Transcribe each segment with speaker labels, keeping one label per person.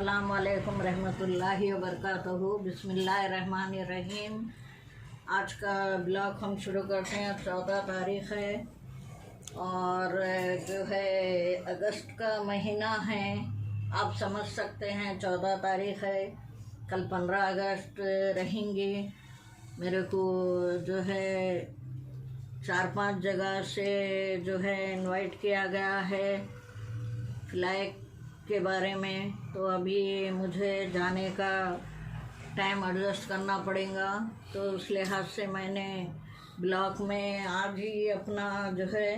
Speaker 1: अस्सलामुअलैकुम रहमतुल्लाहि व बरकातहू। बिस्मिल्लाहिर्रहमानिर्रहीम। आज का ब्लॉग हम शुरू करते हैं। 14 तारीख़ है और जो है अगस्त का महीना है। आप समझ सकते हैं 14 तारीख़ है, कल 15 अगस्त रहेंगे। मेरे को जो है 4-5 जगह से जो है इनवाइट किया गया है फ्लैग के बारे में, तो अभी मुझे जाने का टाइम एडजस्ट करना पड़ेगा। तो उस लिहाज से मैंने ब्लॉग में आज ही अपना जो है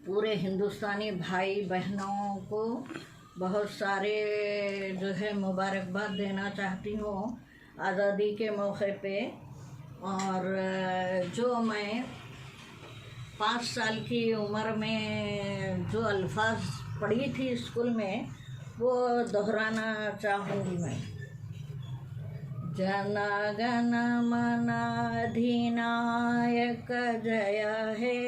Speaker 1: पूरे हिंदुस्तानी भाई बहनों को बहुत सारे जो है मुबारकबाद देना चाहती हूँ आज़ादी के मौके पे। और जो मैं 5 साल की उम्र में जो अल्फाज पढ़ी थी स्कूल में, वो दोहराना चाहूँगी मैं। जन गण मन अधिनायक जय हे,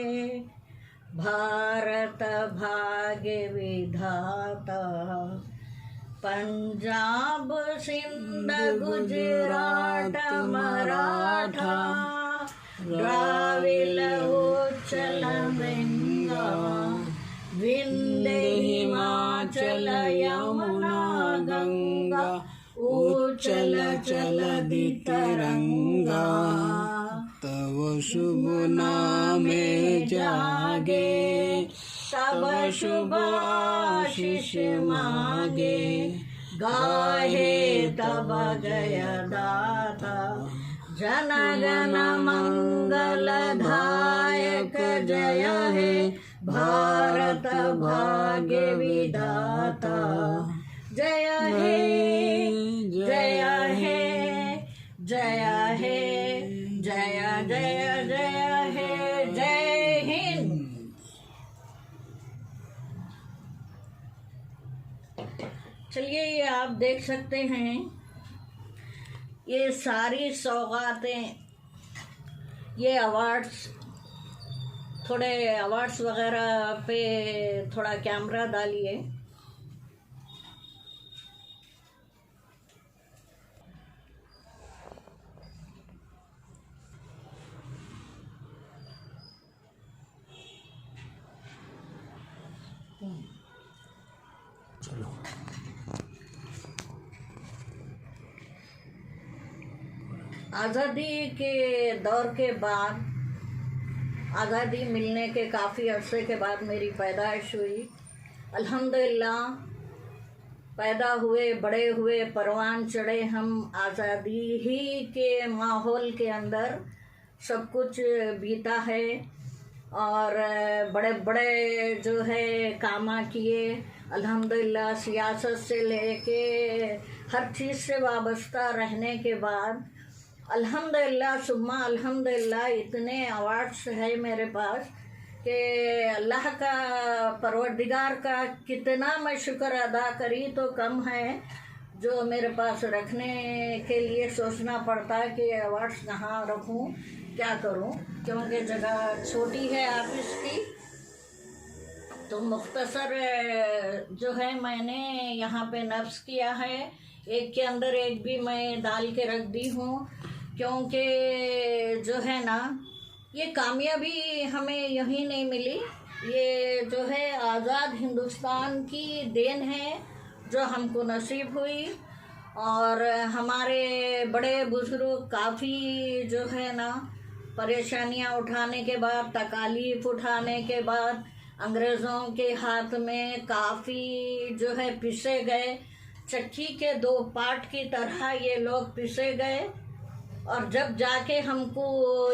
Speaker 1: भारत भाग्य विधाता, पंजाब सिंध गुजरात मराठा, द्राविड़ उच्चल गंगा, विंध्य हिमाचल यमुना गंगा, उच्चल चलति तरंगा,
Speaker 2: तव शुभ नामे जागे,
Speaker 1: सब शुभ आशीष मागे, गाहे तब जय दाता, जन गण मंगल दायक जय हे, भारत भाग्य विधाता, जय हे जय हे जय हे, जय जय जय हे, जय हिंद। चलिए, ये आप देख सकते हैं, ये सारी सौगातें, ये अवार्ड्स, थोड़े अवार्ड्स वगैरह पे थोड़ा कैमरा डालिए।
Speaker 2: चलो
Speaker 1: आज़ादी के दौर के बाद, आज़ादी मिलने के काफ़ी अरसे के बाद मेरी पैदाइश हुई। अल्हम्दुलिल्लाह, पैदा हुए, बड़े हुए, परवान चढ़े हम आज़ादी ही के माहौल के अंदर। सब कुछ बीता है और बड़े बड़े जो है कामा किए अल्हम्दुलिल्लाह। सियासत से लेके हर चीज़ से वाबस्ता रहने के बाद अल्हम्दुलिल्लाह सुम्मा अल्हम्दुलिल्लाह इतने अवार्ड्स है मेरे पास कि अल्लाह का, परवरदिगार का कितना मैं शुक्र अदा करी तो कम है। जो मेरे पास रखने के लिए सोचना पड़ता है कि अवार्ड्स कहाँ रखूँ, क्या करूँ, क्योंकि जगह छोटी है ऑफिस की। तो मुख्तसर जो है मैंने यहाँ पे नफ्स किया है, एक के अंदर एक भी मैं डाल के रख दी हूँ, क्योंकि जो है ना, ये कामयाबी हमें यहीं नहीं मिली। ये जो है आज़ाद हिंदुस्तान की देन है जो हमको नसीब हुई। और हमारे बड़े बुजुर्ग काफ़ी जो है ना परेशानियां उठाने के बाद, तकालीफ उठाने के बाद, अंग्रेज़ों के हाथ में काफ़ी जो है पिसे गए। चक्की के 2 पार्ट की तरह ये लोग पिसे गए। और जब जाके हमको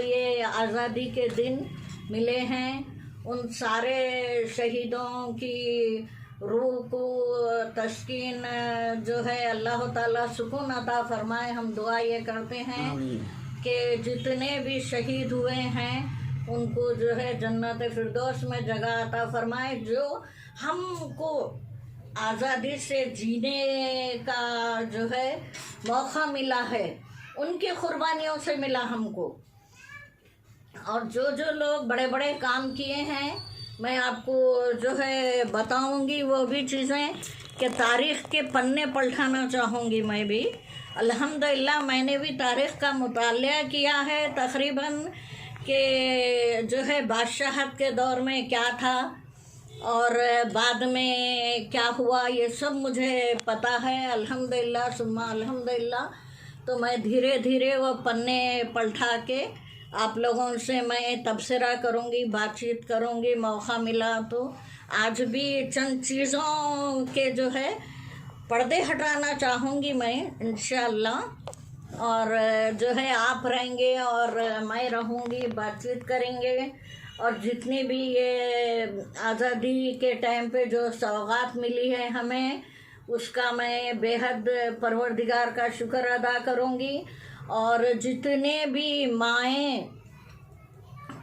Speaker 1: ये आज़ादी के दिन मिले हैं, उन सारे शहीदों की रूह को तस्कीन जो है अल्लाह ताला सुकून अता फरमाए। हम दुआ ये करते हैं कि जितने भी शहीद हुए हैं उनको जो है जन्नत फिरदौस में जगह अता फरमाए। जो हमको आज़ादी से जीने का जो है मौका मिला है, उनकी कुर्बानियों से मिला हमको। और जो जो लोग बड़े बड़े काम किए हैं, मैं आपको जो है बताऊंगी वो भी चीज़ें कि तारीख़ के पन्ने पलटाना चाहूँगी मैं भी। अल्हम्दुलिल्लाह मैंने भी तारीख़ का मुतालिया किया है तकरीबन, कि जो है बादशाहत के दौर में क्या था और बाद में क्या हुआ, ये सब मुझे पता है अल्हम्दुलिल्लाह सुम्मा अल्हम्दुलिल्लाह। तो मैं धीरे धीरे वो पन्ने पलटा के आप लोगों से मैं तबसरा करूँगी, बातचीत करूँगी, मौका मिला तो। आज भी चंद चीज़ों के जो है पर्दे हटाना चाहूँगी मैं इंशाअल्लाह, और जो है आप रहेंगे और मैं रहूँगी, बातचीत करेंगे। और जितनी भी ये आज़ादी के टाइम पे जो सौगात मिली है हमें, उसका मैं बेहद परवरदिगार का शुक्र अदा करूँगी। और जितने भी माएँ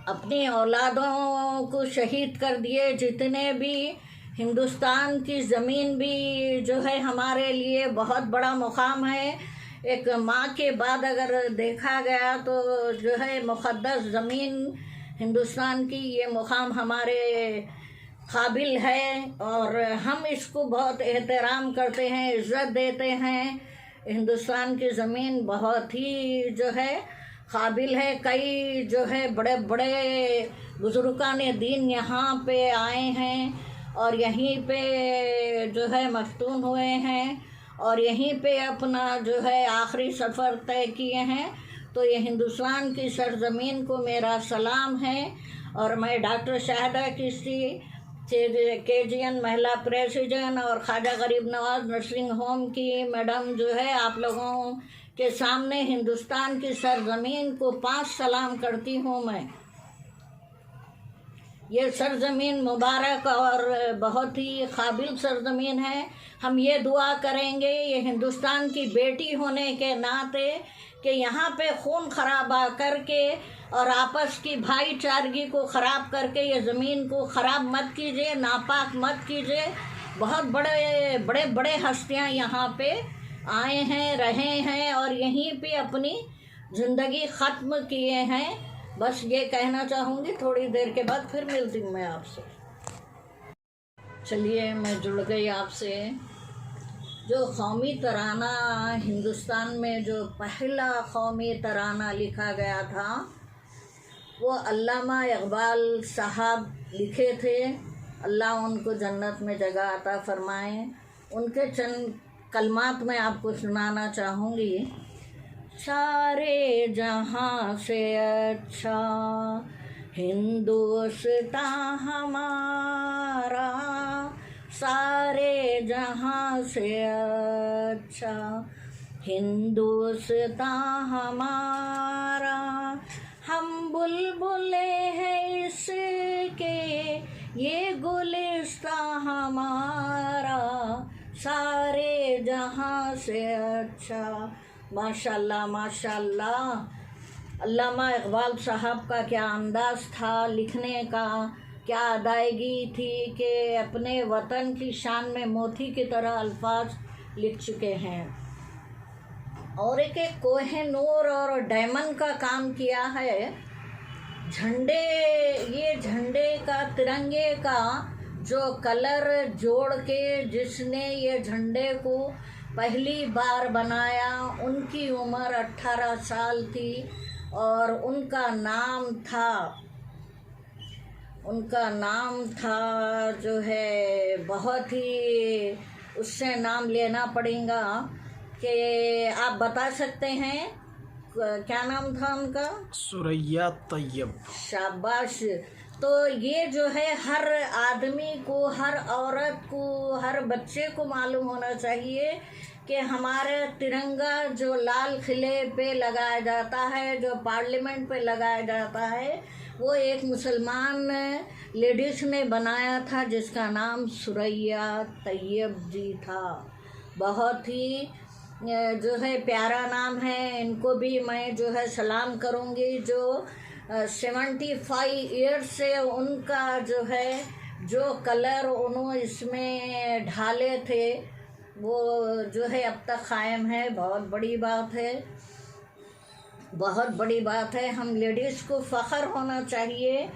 Speaker 1: अपनी औलादों को शहीद कर दिए, जितने भी हिंदुस्तान की ज़मीन भी जो है हमारे लिए बहुत बड़ा मुकाम है। एक माँ के बाद अगर देखा गया तो जो है मुक़द्दस ज़मीन हिंदुस्तान की, ये मुकाम हमारे काबिल है और हम इसको बहुत एहतराम करते हैं, इज़्ज़त देते हैं। हिंदुस्तान की ज़मीन बहुत ही जो है काबिल है। कई जो है बड़े बड़े बुज़ुर्गान दीन यहाँ पे आए हैं और यहीं पे जो है मफ्तून हुए हैं और यहीं पे अपना जो है आखिरी सफ़र तय किए हैं। तो ये हिंदुस्तान की सरज़मीन को मेरा सलाम है। और मैं डॉक्टर शाहिदा चिश्ती KGN महिला प्रेसिडेंट और ख्वाजा गरीब नवाज नर्सिंग होम की मैडम जो है आप लोगों के सामने हिंदुस्तान की सरज़मीन को 5 सलाम करती हूँ मैं। ये सरज़मीन मुबारक और बहुत ही काबिल सरज़मीन है। हम ये दुआ करेंगे ये हिंदुस्तान की बेटी होने के नाते कि यहाँ पे खून खराबा करके और आपस की भाईचारगी को ख़राब करके ये ज़मीन को ख़राब मत कीजिए, नापाक मत कीजिए। बहुत बड़े बड़े बड़े हस्तियाँ यहाँ पे आए हैं, रहे हैं और यहीं पे अपनी ज़िंदगी ख़त्म किए हैं। बस ये कहना चाहूँगी। थोड़ी देर के बाद फिर मिलती हूँ मैं आपसे। चलिए मैं जुड़ गई आपसे। जो कौमी तराना हिंदुस्तान में जो पहला कौमी तराना लिखा गया था वो अल्लामा इकबाल साहब लिखे थे। अल्लाह उनको जन्नत में जगह अता फरमाए। उनके चंद कलमात में आपको सुनाना चाहूँगी। सारे जहाँ से अच्छा हिंदुस्तान हमारा, सारे जहाँ से अच्छा हिंदुस्तान हमारा। हम बुलबुले हैं इसके ये गुलिस्तान हमारा, सारे जहाँ से अच्छा। माशाल्लाह माशाल्लाह। अल्लामा इकबाल साहब का क्या अंदाज़ था लिखने का, क्या अदायगी थी कि अपने वतन की शान में मोती की तरह अल्फाज लिख चुके हैं। और एक एक कोहिनूर और डायमंड का काम किया है। झंडे, ये झंडे का, तिरंगे का जो कलर जोड़ के जिसने ये झंडे को पहली बार बनाया, उनकी उम्र 18 साल थी और उनका नाम था जो है बहुत ही, उससे नाम लेना पड़ेगा कि आप बता सकते हैं क्या नाम था उनका?
Speaker 2: सुरैया तैयब।
Speaker 1: शाबाश। तो ये जो है हर आदमी को, हर औरत को, हर बच्चे को मालूम होना चाहिए कि हमारे तिरंगा जो लाल किले पे लगाया जाता है, जो पार्लियामेंट पे लगाया जाता है, वो एक मुसलमान लेडीज़ ने बनाया था जिसका नाम सुरैया तैयब जी था। बहुत ही जो है प्यारा नाम है। इनको भी मैं जो है सलाम करूँगी। जो 75 ईयर्स से उनका जो है जो कलर उन्होंने इसमें ढाले थे वो जो है अब तक कायम है। बहुत बड़ी बात है, बहुत बड़ी बात है। हम लेडीज़ को फ़ख्र होना चाहिए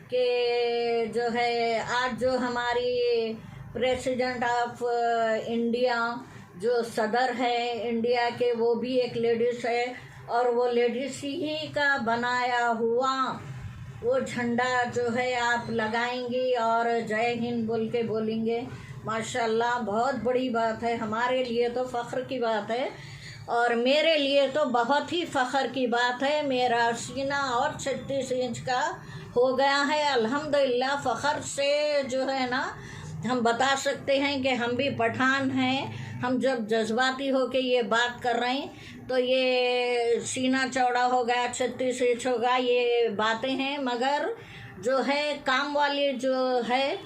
Speaker 1: कि जो है आज जो हमारी प्रेसिडेंट ऑफ इंडिया, जो सदर है इंडिया के, वो भी एक लेडीज है, और वो लेडीज ही का बनाया हुआ वो झंडा जो है आप लगाएंगी और जय हिंद बोल के बोलेंगे। माशाल्लाह, बहुत बड़ी बात है, हमारे लिए तो फ़ख्र की बात है, और मेरे लिए तो बहुत ही फ़ख्र की बात है। मेरा सीना और 36 इंच का हो गया है अल्हम्दुलिल्लाह। फ़ख्र से जो है ना हम बता सकते हैं कि हम भी पठान हैं। हम जब जज्बाती हो के ये बात कर रहे हैं तो ये सीना चौड़ा हो गया, 36 इंच होगा, ये बातें हैं, मगर जो है काम वाली जो है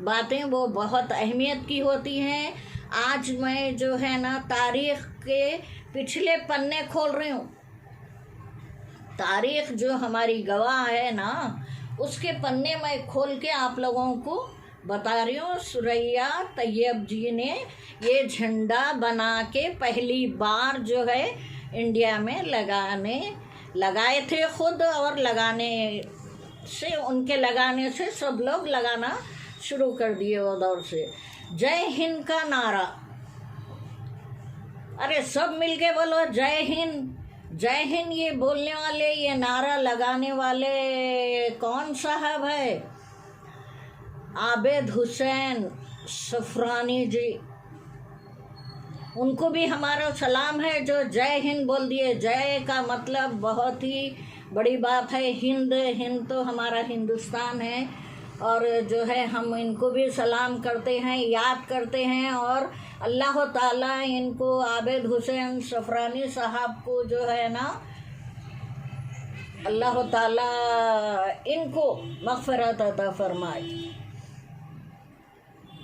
Speaker 1: बातें वो बहुत अहमियत की होती हैं। आज मैं जो है ना तारीख़ के पिछले पन्ने खोल रही हूँ। तारीख़ जो हमारी गवाह है ना, उसके पन्ने मैं खोल के आप लोगों को बता रही हूँ। सुरैया तैयब जी ने ये झंडा बना के पहली बार जो है इंडिया में लगाए थे खुद, और उनके लगाने से सब लोग लगाना शुरू कर दिए वो दौर से। जय हिंद का नारा, अरे सब मिलके बोलो जय हिंद जय हिंद। ये बोलने वाले, ये नारा लगाने वाले कौन साहब है? आबिद हुसैन सफरानी जी, उनको भी हमारा सलाम है जो जय हिंद बोल दिए। जय का मतलब बहुत ही बड़ी बात है। हिंद, हिंद तो हमारा हिंदुस्तान है, और जो है हम इनको भी सलाम करते हैं, याद करते हैं, और अल्लाह ताला इनको, आबिद हुसैन सफरानी साहब को जो है ना, अल्लाह ताला इनको मग़फ़िरत अता फरमाए।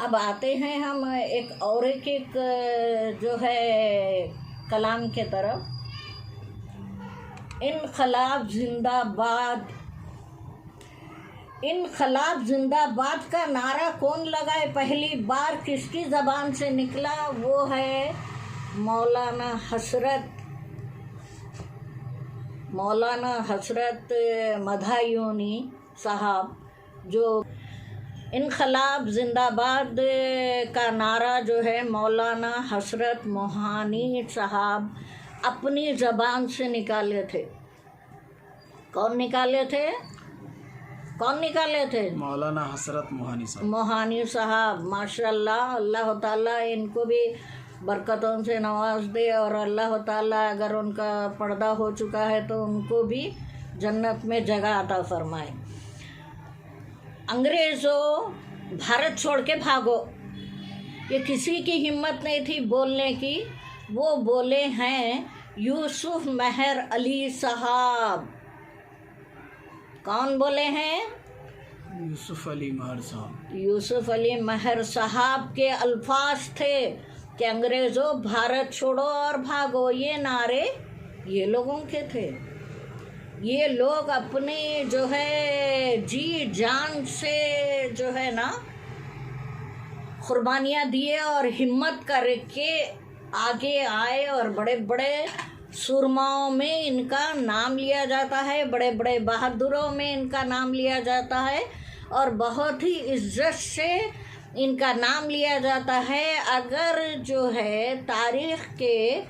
Speaker 1: अब आते हैं हम एक जो है कलाम के तरफ। इनक़लाब जिंदाबाद, इनक़लाब जिंदाबाद का नारा कौन लगाए? पहली बार किसकी ज़बान से निकला? वो है मौलाना हसरत मधायूनी साहब, जो इनक़लाब जिंदाबाद का नारा जो है मौलाना हसरत मोहानी साहब अपनी ज़बान से निकाले थे। कौन निकाले थे?
Speaker 2: मौलाना हसरत
Speaker 1: मोहानी साहब। माशाल्लाह, अल्लाह ताला इनको भी बरकतों से नवाज दे, और अल्लाह ताला अगर उनका पर्दा हो चुका है तो उनको भी जन्नत में जगह अता फरमाए। अंग्रेज़ों, भारत छोड़ के भागो, ये किसी की हिम्मत नहीं थी बोलने की। वो बोले हैं यूसुफ मेहर अली साहब। कौन बोले हैं?
Speaker 2: यूसुफ अली महर साहब।
Speaker 1: यूसुफ अली महर साहब के अल्फाज थे कि अंग्रेज़ों भारत छोड़ो और भागो। ये नारे ये लोगों के थे। ये लोग अपने जो है जी जान से जो है ना कुर्बानियाँ दिए और हिम्मत करके आगे आए, और बड़े बड़े सुरमाओं में इनका नाम लिया जाता है, बड़े बड़े बहादुरों में इनका नाम लिया जाता है, और बहुत ही इज्जत से इनका नाम लिया जाता है। अगर जो है तारीख़ के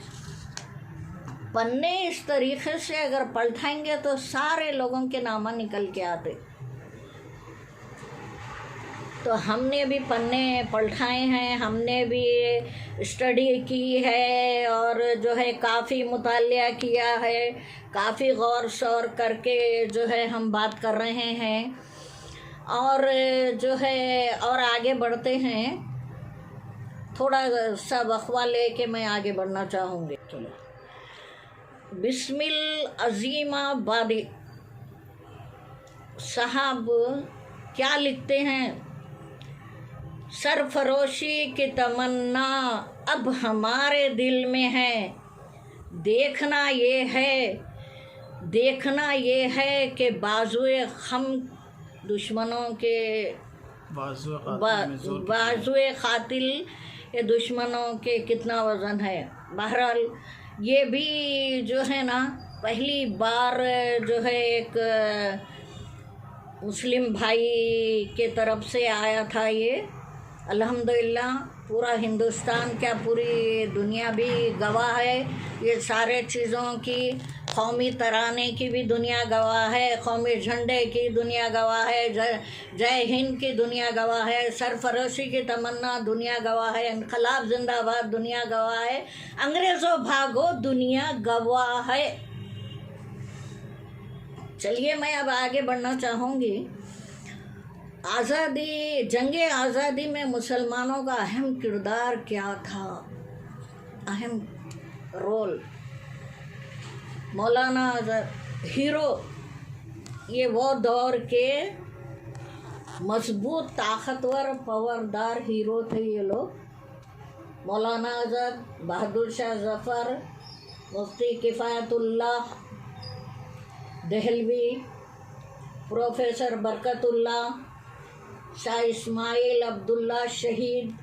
Speaker 1: पन्ने इस तरीक़े से अगर पलटाएंगे तो सारे लोगों के नाम निकल के आते। तो हमने भी पन्ने पलटाए हैं, हमने भी स्टडी की है, और जो है काफ़ी मुतालिया किया है, काफ़ी गौर शौर करके जो है हम बात कर रहे हैं, और जो है और आगे बढ़ते हैं। थोड़ा सा वक़्फ़ा लेके मैं आगे बढ़ना चाहूँगी। चलो, बिस्मिल अज़ीमाबादी साहब क्या लिखते हैं? सरफरोशी की तमन्ना अब हमारे दिल में है, देखना ये है कि बाजुए खम दुश्मनों के बाजुए क़ातिल ये दुश्मनों के कितना वज़न है। बहरहाल ये भी जो है ना पहली बार जो है एक मुस्लिम भाई के तरफ से आया था ये, अल्हम्दुलिल्लाह पूरा हिंदुस्तान क्या पूरी दुनिया भी गवाह है ये सारे चीज़ों की। कौमी तराने की भी दुनिया गवाह है, कौमी झंडे की दुनिया गवाह है, जय हिंद की दुनिया गवाह है, सरफरोशी की तमन्ना दुनिया गवाह है, इनकलाब जिंदाबाद दुनिया गवाह है, अंग्रेज़ों भागो दुनिया गवाह है। चलिए मैं अब आगे बढ़ना चाहूँगी। आज़ादी, जंगे आज़ादी में मुसलमानों का अहम किरदार क्या था, अहम रोल। मौलाना हीरो, ये वो दौर के मजबूत ताकतवर पवरदार हीरो थे ये लोग। मौलाना आज़ाद, बहादुर शाह जफ़र, मुफ्ती किफ़ायतुल्लाह दहलवी, प्रोफेसर बरकतुल्लाह, शाह इस्माइल अब्दुल्ला शहीद,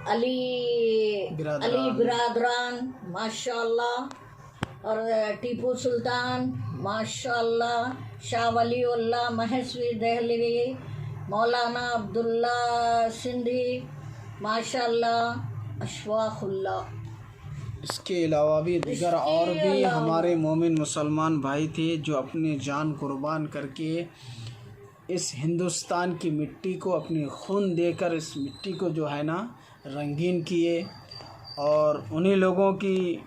Speaker 1: अली बिरादरान माशाअल्लाह, और टीपू सुल्तान माशाअल्लाह, शाह वलीउल्लाह महसवी दहलवी, मौलाना अब्दुल्ला सिंधी माशाअल्लाह, अशफाकुल्लाह।
Speaker 2: इसके अलावा भी दीगर और भी हमारे मोमिन मुसलमान भाई थे जो अपनी जान कुर्बान करके इस हिंदुस्तान की मिट्टी को अपनी खून देकर इस मिट्टी को जो है ना रंगीन किए, और उन्हीं लोगों की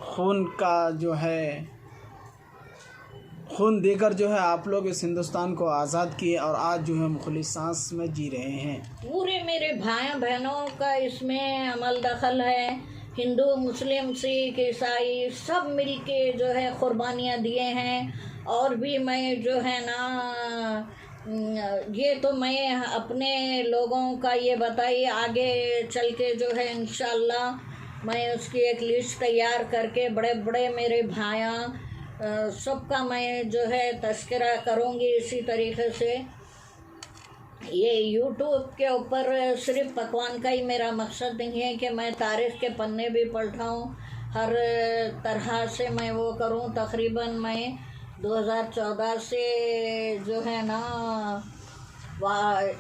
Speaker 2: खून का जो है खून देकर जो है आप लोग इस हिंदुस्तान को आज़ाद किए और आज जो है मुखलिस सांस में जी रहे हैं।
Speaker 1: पूरे मेरे भाई बहनों का इसमें अमल दखल है। हिंदू, मुस्लिम, सिख, ईसाई सब मिलके जो है कुर्बानियाँ दिए हैं। और भी मैं जो है ना ये तो मैं अपने लोगों का ये बताइए, आगे चल के जो है इंशाअल्लाह मैं उसकी एक लिस्ट तैयार करके बड़े बड़े मेरे भाइयाँ सबका मैं जो है तस्करा करूँगी। इसी तरीके से ये यूट्यूब के ऊपर सिर्फ पकवान का ही मेरा मकसद नहीं है कि मैं तारीख़ के पन्ने भी पलटाऊँ, हर तरह से मैं वो करूँ। तकरीबन मैं 2014 से जो है ना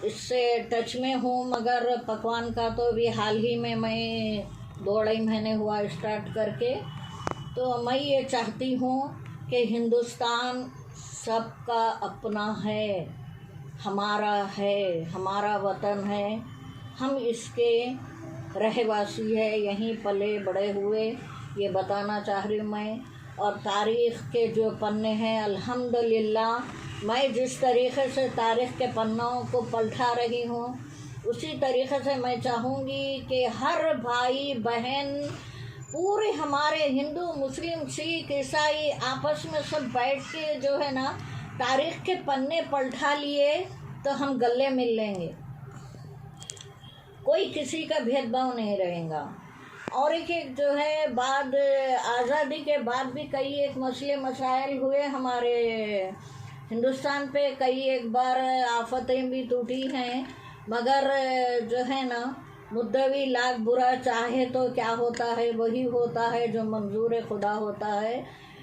Speaker 1: इससे टच में हूँ, मगर पकवान का तो भी हाल ही में मैं 2-2.5 महीने हुआ स्टार्ट करके। तो मैं ये चाहती हूँ कि हिंदुस्तान सबका अपना है, हमारा है, हमारा वतन है, हम इसके रहवासी है, यहीं पले बड़े हुए, ये बताना चाह रही हूँ मैं। और तारीख़ के जो पन्ने हैं अल्हम्दुलिल्लाह मैं जिस तरीक़े से तारीख़ के पन्नों को पलटा रही हूँ उसी तरीक़े से मैं चाहूँगी कि हर भाई बहन पूरे हमारे हिंदू, मुस्लिम, सिख, ईसाई आपस में सब बैठ के जो है ना तारीख़ के पन्ने पलटा लिए तो हम गले मिल लेंगे, कोई किसी का भेदभाव नहीं रहेगा। और एक जो है बाद आज़ादी के बाद भी कई एक मसले मसाइल हुए हमारे हिंदुस्तान पे, कई एक बार आफतें भी टूटी हैं, मगर जो है ना मुद्दवी लाख बुरा चाहे तो क्या होता है, वही होता है जो मंजूर खुदा होता है।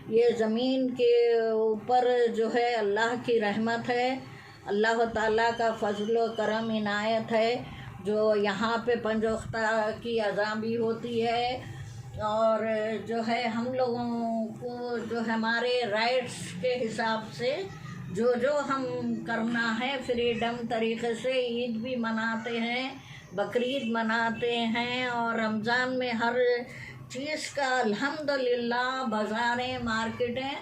Speaker 1: ये ज़मीन के ऊपर जो है अल्लाह की रहमत है, अल्लाह ताला का फजल व करम इनायत है, जो यहाँ पे पंजोख्ता की अज़ा भी होती है। और जो है हम लोगों को जो हमारे राइट्स के हिसाब से जो हम करना है फ्रीडम तरीक़े से, ईद भी मनाते हैं, बकरीद मनाते हैं, और रमज़ान में हर चीज़ का अल्हम्दुलिल्लाह बाज़ारें, मार्केटें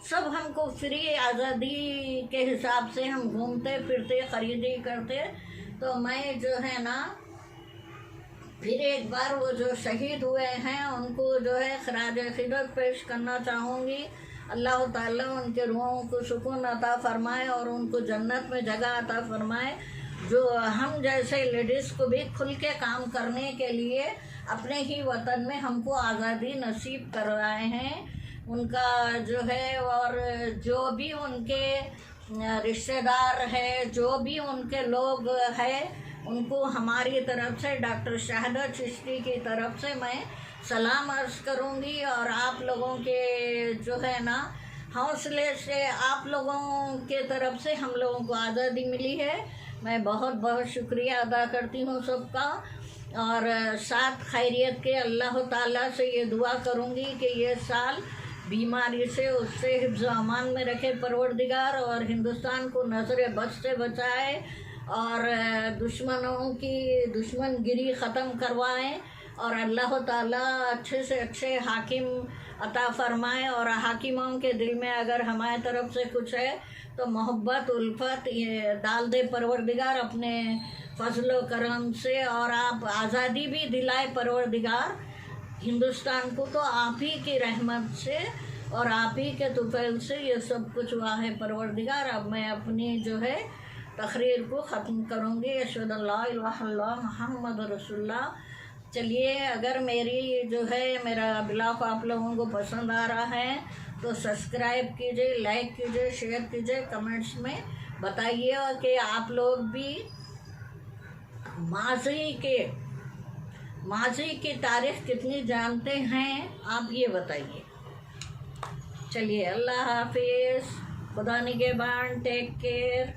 Speaker 1: सब हमको फ्री आज़ादी के हिसाब से हम घूमते फिरते ख़रीदी करते। तो मैं जो है ना फिर एक बार वो जो शहीद हुए हैं उनको जो है खराज अक़ीदत पेश करना चाहूँगी। अल्लाह ताला उनके रूहों को सुकून अता फ़रमाए और उनको जन्नत में जगह अता फ़रमाए। जो हम जैसे लेडीज़ को भी खुल के काम करने के लिए अपने ही वतन में हमको आज़ादी नसीब करवाए हैं, उनका जो है, और जो भी उनके रिश्तेदार है, जो भी उनके लोग हैं, उनको हमारी तरफ से डॉक्टर शहादत चिश्ती की तरफ से मैं सलाम अर्ज़ करूँगी। और आप लोगों के जो है ना हौसले से, आप लोगों के तरफ से हम लोगों को आज़ादी मिली है, मैं बहुत बहुत शुक्रिया अदा करती हूँ सबका। और साथ खैरियत के अल्लाह ताला से ये दुआ करूँगी कि ये साल बीमारी से उससे हिफ्ज़ अमान में रखे परवरदिगार, और हिंदुस्तान को नज़र बद से बचाए, और दुश्मनों की दुश्मनगिरी ख़त्म करवाएं, और अल्लाह ताला अच्छे से अच्छे हाकिम अता फ़रमाएं। और हाकिमों के दिल में अगर हमारे तरफ से कुछ है तो मोहब्बत उल्फत ये डाल दे परवरदिगार अपने फजलो करम से, और आप आज़ादी भी दिलाए परवरदिगार हिंदुस्तान को, तो आप ही की रहमत से और आप ही के तुफैल से ये सब कुछ हुआ है परवरदिगार। अब मैं अपनी जो है तकरीर को ख़त्म करूँगी। अशहदु अल्ला इलाहा इल्लल्लाह मुहम्मद रसूलुल्लाह। चलिए, अगर मेरी जो है मेरा ब्लॉग आप लोगों को पसंद आ रहा है तो सब्सक्राइब कीजिए, लाइक कीजिए, शेयर कीजिए, कमेंट्स में बताइए कि आप लोग भी माजी की तारीख़ कितनी जानते हैं, आप ये बताइए। चलिए, अल्लाह हाफिज़, खुदा निगहबान, टेक केयर।